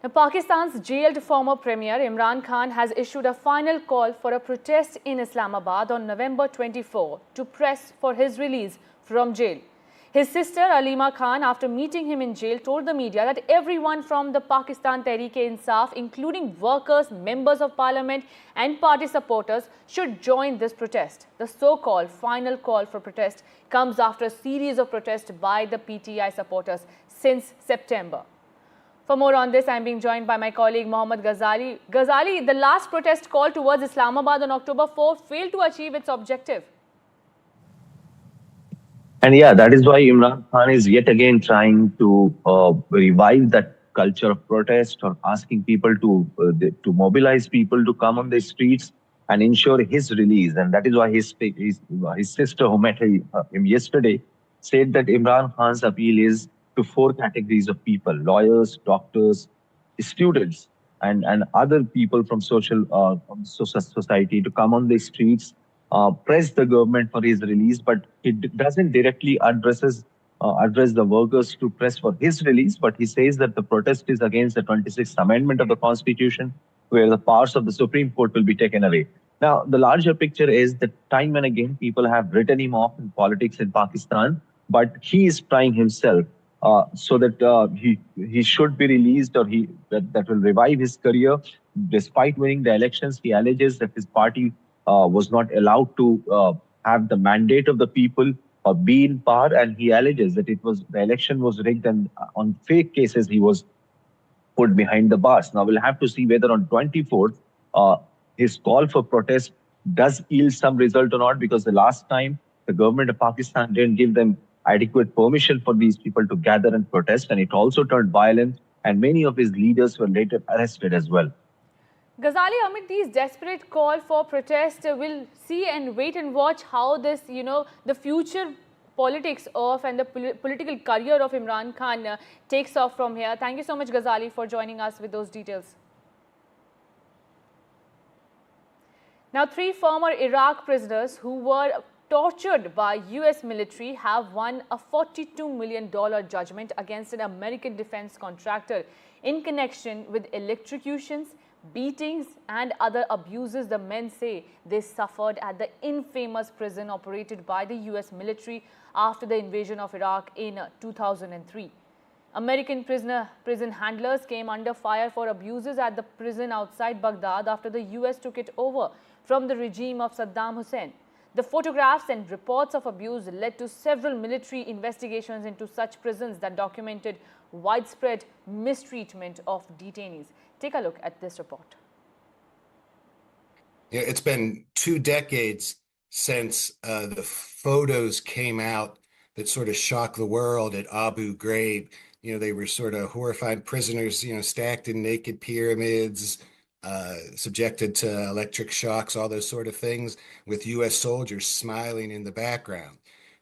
Now, Pakistan's jailed former Premier Imran Khan has issued a final call for a protest in Islamabad on November 24 to press for his release from jail. His sister Alima Khan, after meeting him in jail, told the media that everyone from the Pakistan Tehreek-e-Insaf, including workers, members of parliament and party supporters, should join this protest. The so-called final call for protest comes after a series of protests by the PTI supporters since September. For more on this, I am being joined by my colleague Mohammad Ghazali. Ghazali, the last protest call towards Islamabad on October 4 failed to achieve its objective. And yeah, that is why Imran Khan is yet again trying to revive that culture of protest, or asking people to mobilize people to come on the streets and ensure his release. And that is why his sister, who met him yesterday, said that Imran Khan's appeal is to four categories of people: lawyers, doctors, students, and other people from society to come on the streets, press the government for his release. But it doesn't directly address the workers to press for his release. But he says that the protest is against the 26th Amendment of the Constitution, where the powers of the Supreme Court will be taken away. Now, the larger picture is that time and again people have written him off in politics in Pakistan, but he is trying himself so that he should be released, or that will revive his career. Despite winning the elections, he alleges that his party was not allowed to have the mandate of the people or be in power, and he alleges that the election was rigged, and on fake cases he was put behind the bars. Now we'll have to see whether on 24th his call for protest does yield some result or not, because the last time the government of Pakistan didn't give them adequate permission for these people to gather and protest, and it also turned violent, and many of his leaders were later arrested as well. Ghazali, amid these desperate call for protest, we'll see and wait and watch how this, the future politics of and the political career of Imran Khan takes off from here. Thank you so much, Ghazali, for joining us with those details. Now, 3 former Iraq prisoners who were tortured by US military have won a $42 million judgment against an American defense contractor in connection with electrocutions, beatings and other abuses the men say they suffered at the infamous prison operated by the US military after the invasion of Iraq in 2003. American prison handlers came under fire for abuses at the prison outside Baghdad after the US took it over from the regime of Saddam Hussein. The photographs and reports of abuse led to several military investigations into such prisons that documented widespread mistreatment of detainees. Take a look at this report. Yeah, it's been 2 decades since the photos came out that sort of shocked the world at Abu Ghraib. They were sort of horrified prisoners, stacked in naked pyramids, subjected to electric shocks, all those sort of things, with US soldiers smiling in the background.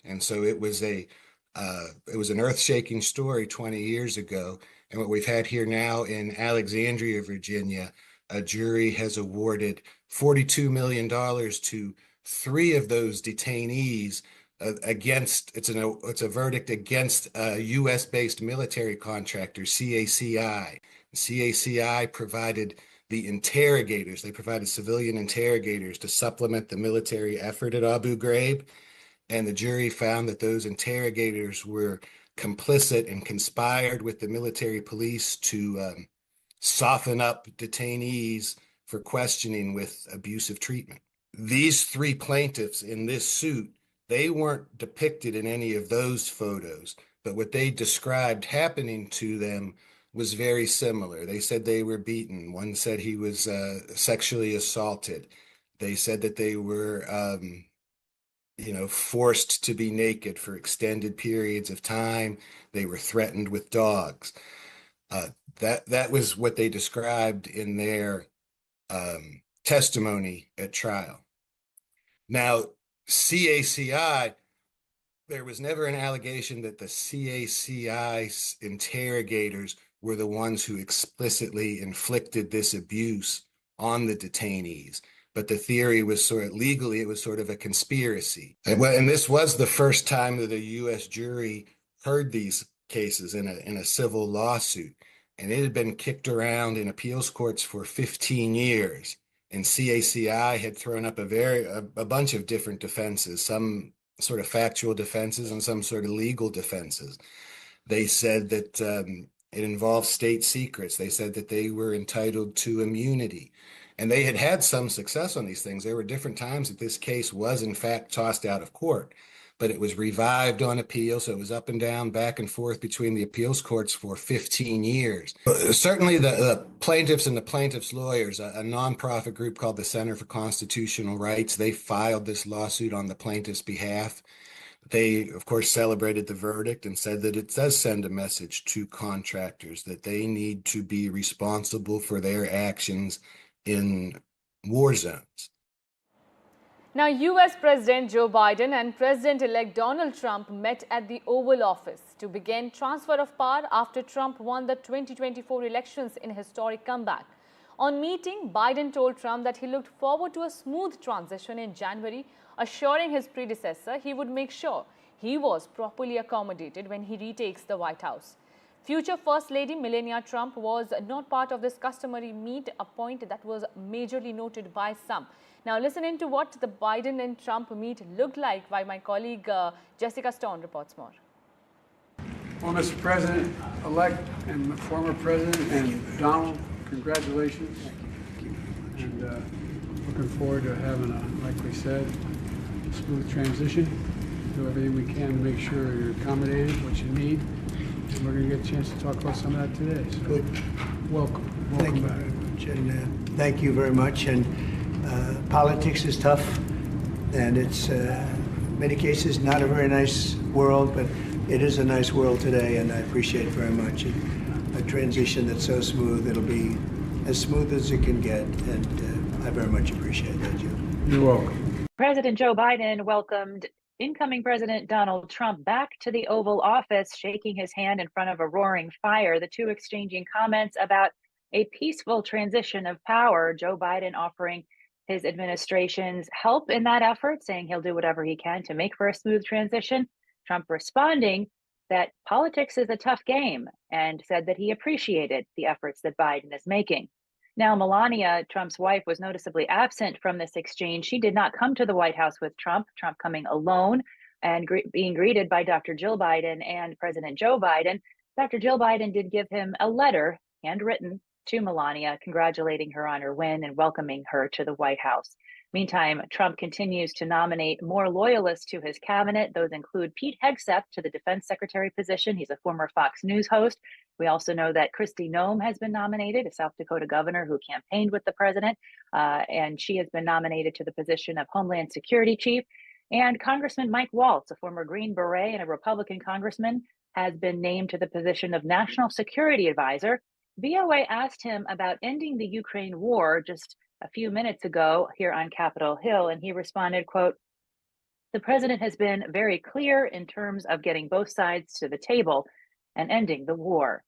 And so it was an earth-shaking story 20 years ago. And what we've had here now in Alexandria, Virginia, a jury has awarded $42 million to 3 of those detainees it's a verdict against a US-based military contractor, CACI. CACI provided the interrogators. They provided civilian interrogators to supplement the military effort at Abu Ghraib. And the jury found that those interrogators were complicit and conspired with the military police to soften up detainees for questioning with abusive treatment. These 3 plaintiffs in this suit, they weren't depicted in any of those photos, but what they described happening to them was very similar. They said they were beaten. One said he was sexually assaulted. They said that they were forced to be naked for extended periods of time. They were threatened with dogs. That was what they described in their testimony at trial. Now, CACI, there was never an allegation that the CACI interrogators were the ones who explicitly inflicted this abuse on the detainees. But the theory was legally, it was sort of a conspiracy. And this was the first time that a US jury heard these cases in a civil lawsuit. and it had been kicked around in appeals courts for 15 years. And CACI had thrown up a bunch of different defenses, some sort of factual defenses and some sort of legal defenses. They said that it involved state secrets. They said that they were entitled to immunity. And they had had some success on these things. There were different times that this case was, in fact, tossed out of court, but it was revived on appeal. So it was up and down, back and forth between the appeals courts for 15 years. Certainly the plaintiffs and the plaintiffs' lawyers, a nonprofit group called the Center for Constitutional Rights, they filed this lawsuit on the plaintiffs' behalf. They, of course, celebrated the verdict and said that it does send a message to contractors that they need to be responsible for their actions in war zones. Now, US President Joe Biden and President-elect Donald Trump met at the Oval Office to begin transfer of power after Trump won the 2024 elections in a historic comeback. On meeting, Biden told Trump that he looked forward to a smooth transition in January, assuring his predecessor he would make sure he was properly accommodated when he retakes the White House. Future First Lady Melania Trump was not part of this customary meet, a point that was majorly noted by some. Now listen into what the Biden and Trump meet looked like, while my colleague Jessica Stone reports more. Well, Mr. President-elect and former President and Donald, congratulations. And looking forward to having like we said, a smooth transition. Do everything we can to make sure you're accommodated, what you need. And we're going to get a chance to talk about some of that today. So Good. Welcome Thank you back. very much. And thank you very much. And politics is tough. And it's, in many cases, not a very nice world, but it is a nice world today. And I appreciate it very much. And a transition that's so smooth, it'll be as smooth as it can get. And I very much appreciate that, Joe. You're welcome. President Joe Biden welcomed incoming President Donald Trump back to the Oval Office, shaking his hand in front of a roaring fire, the two exchanging comments about a peaceful transition of power, Joe Biden offering his administration's help in that effort, saying he'll do whatever he can to make for a smooth transition. Trump responding that politics is a tough game and said that he appreciated the efforts that Biden is making. Now, Melania, Trump's wife, was noticeably absent from this exchange. She did not come to the White House with Trump, Trump coming alone and being greeted by Dr. Jill Biden and President Joe Biden. Dr. Jill Biden did give him a letter, handwritten, to Melania, congratulating her on her win and welcoming her to the White House. Meantime, Trump continues to nominate more loyalists to his cabinet. Those include Pete Hegseth to the defense secretary position. He's a former Fox News host. We also know that Kristi Noem has been nominated, a South Dakota governor who campaigned with the president, and she has been nominated to the position of Homeland Security Chief. And Congressman Mike Waltz, a former Green Beret and a Republican congressman, has been named to the position of National Security Advisor. VOA asked him about ending the Ukraine war just a few minutes ago here on Capitol Hill, and he responded, quote, "The president has been very clear in terms of getting both sides to the table and ending the war."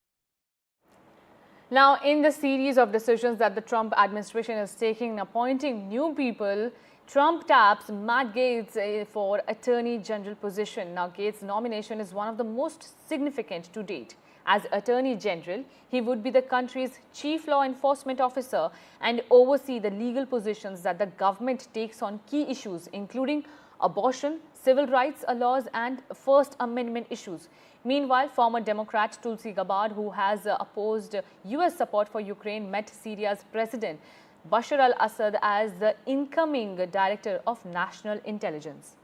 Now, in the series of decisions that the Trump administration is taking, appointing new people, Trump taps Matt Gaetz for Attorney General position. Now, Gaetz' nomination is one of the most significant to date. As Attorney General, he would be the country's chief law enforcement officer and oversee the legal positions that the government takes on key issues, including abortion, civil rights laws, and First Amendment issues. Meanwhile, former Democrat Tulsi Gabbard, who has opposed U.S. support for Ukraine, met Syria's President Bashar al-Assad as the incoming Director of National Intelligence.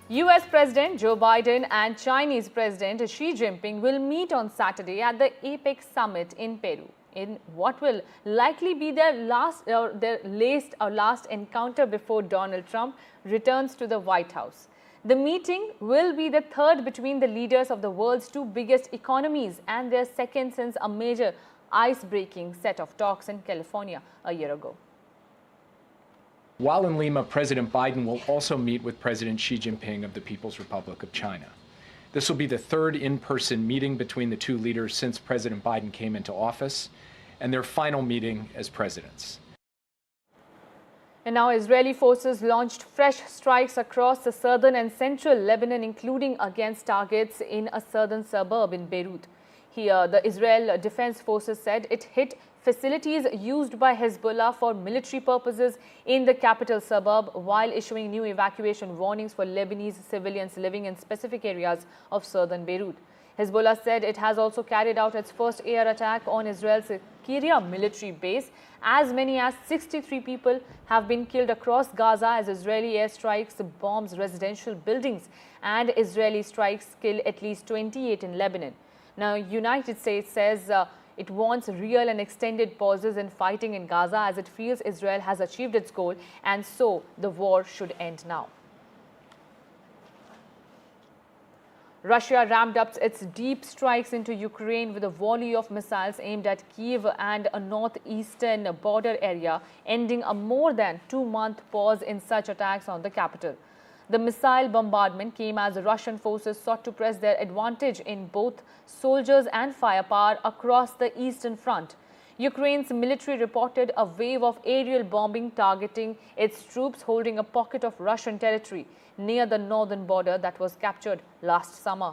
US President Joe Biden and Chinese President Xi Jinping will meet on Saturday at the APEC summit in Peru, in what will likely be their last encounter before Donald Trump returns to the White House. The meeting will be the third between the leaders of the world's two biggest economies and their second since a major ice-breaking set of talks in California a year ago. While in Lima, President Biden will also meet with President Xi Jinping of the People's Republic of China. This will be the third in-person meeting between the two leaders since President Biden came into office, and their final meeting as presidents. And now Israeli forces launched fresh strikes across the southern and central Lebanon, including against targets in a southern suburb in Beirut. Here, the Israel Defense Forces said it hit facilities used by Hezbollah for military purposes in the capital suburb, while issuing new evacuation warnings for Lebanese civilians living in specific areas of southern Beirut. Hezbollah said it has also carried out its first air attack on Israel's Kiryat military base. As many as 63 people have been killed across Gaza as Israeli airstrikes bombs residential buildings, and Israeli strikes kill at least 28 in Lebanon. Now, United States says it wants real and extended pauses in fighting in Gaza as it feels Israel has achieved its goal, and so the war should end now. Russia ramped up its deep strikes into Ukraine with a volley of missiles aimed at Kyiv and a northeastern border area, ending a more than 2-month pause in such attacks on the capital. The missile bombardment came as Russian forces sought to press their advantage in both soldiers and firepower across the eastern front. Ukraine's military reported a wave of aerial bombing targeting its troops holding a pocket of Russian territory near the northern border that was captured last summer.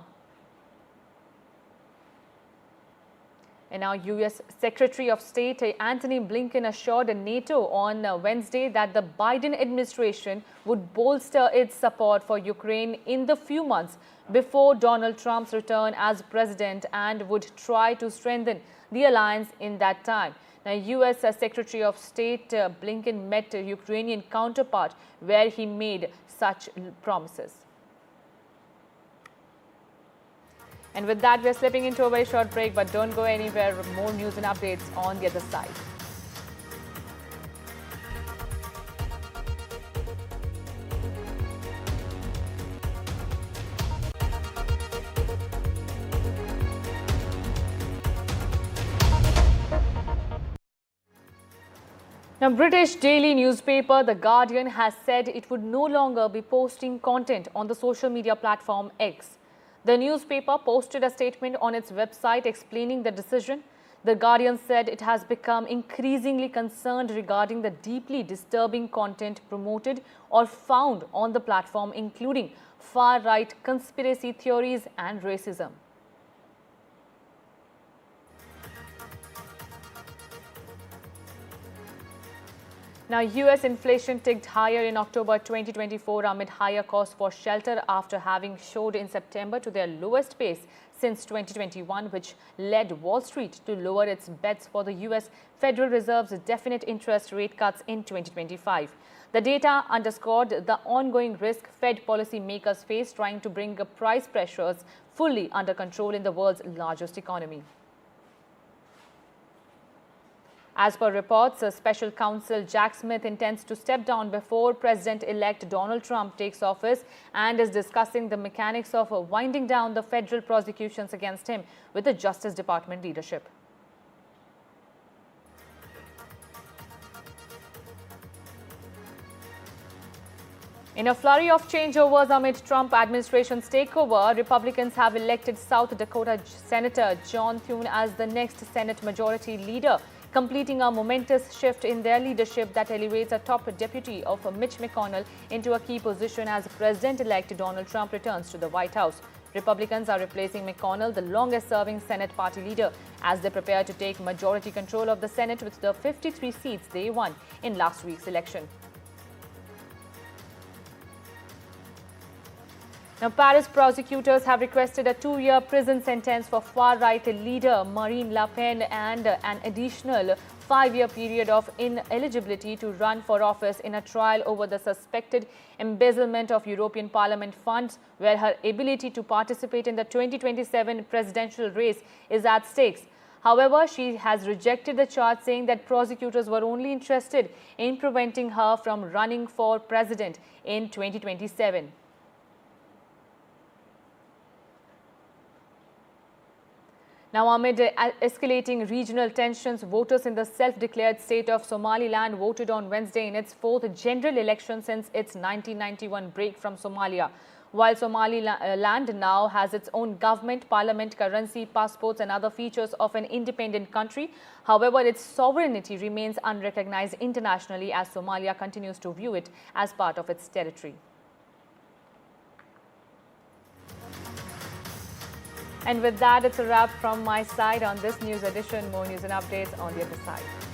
And now U.S. Secretary of State Antony Blinken assured NATO on Wednesday that the Biden administration would bolster its support for Ukraine in the few months before Donald Trump's return as president and would try to strengthen the alliance in that time. Now, U.S. Secretary of State Blinken met a Ukrainian counterpart where he made such promises. And with that, we're slipping into a very short break, but don't go anywhere. More news and updates on the other side. Now, British daily newspaper The Guardian has said it would no longer be posting content on the social media platform X. The newspaper posted a statement on its website explaining the decision. The Guardian said it has become increasingly concerned regarding the deeply disturbing content promoted or found on the platform, including far-right conspiracy theories and racism. Now, U.S. inflation ticked higher in October 2024 amid higher costs for shelter after having soared in September to their lowest pace since 2021, which led Wall Street to lower its bets for the U.S. Federal Reserve's definite interest rate cuts in 2025. The data underscored the ongoing risk Fed policymakers face trying to bring price pressures fully under control in the world's largest economy. As per reports, Special Counsel Jack Smith intends to step down before President-elect Donald Trump takes office and is discussing the mechanics of winding down the federal prosecutions against him with the Justice Department leadership. In a flurry of changeovers amid Trump administration's takeover, Republicans have elected South Dakota Senator John Thune as the next Senate Majority Leader, completing a momentous shift in their leadership that elevates a top deputy of Mitch McConnell into a key position as President-elect Donald Trump returns to the White House. Republicans are replacing McConnell, the longest-serving Senate party leader, as they prepare to take majority control of the Senate with the 53 seats they won in last week's election. Now, Paris prosecutors have requested a 2-year prison sentence for far-right leader Marine Le Pen and an additional 5-year period of ineligibility to run for office in a trial over the suspected embezzlement of European Parliament funds, where her ability to participate in the 2027 presidential race is at stake. However, she has rejected the charge, saying that prosecutors were only interested in preventing her from running for president in 2027. Now, amid escalating regional tensions, voters in the self-declared state of Somaliland voted on Wednesday in its 4th general election since its 1991 break from Somalia. While Somaliland now has its own government, parliament, currency, passports and other features of an independent country, however, its sovereignty remains unrecognized internationally as Somalia continues to view it as part of its territory. And with that, it's a wrap from my side on this news edition. More news and updates on the other side.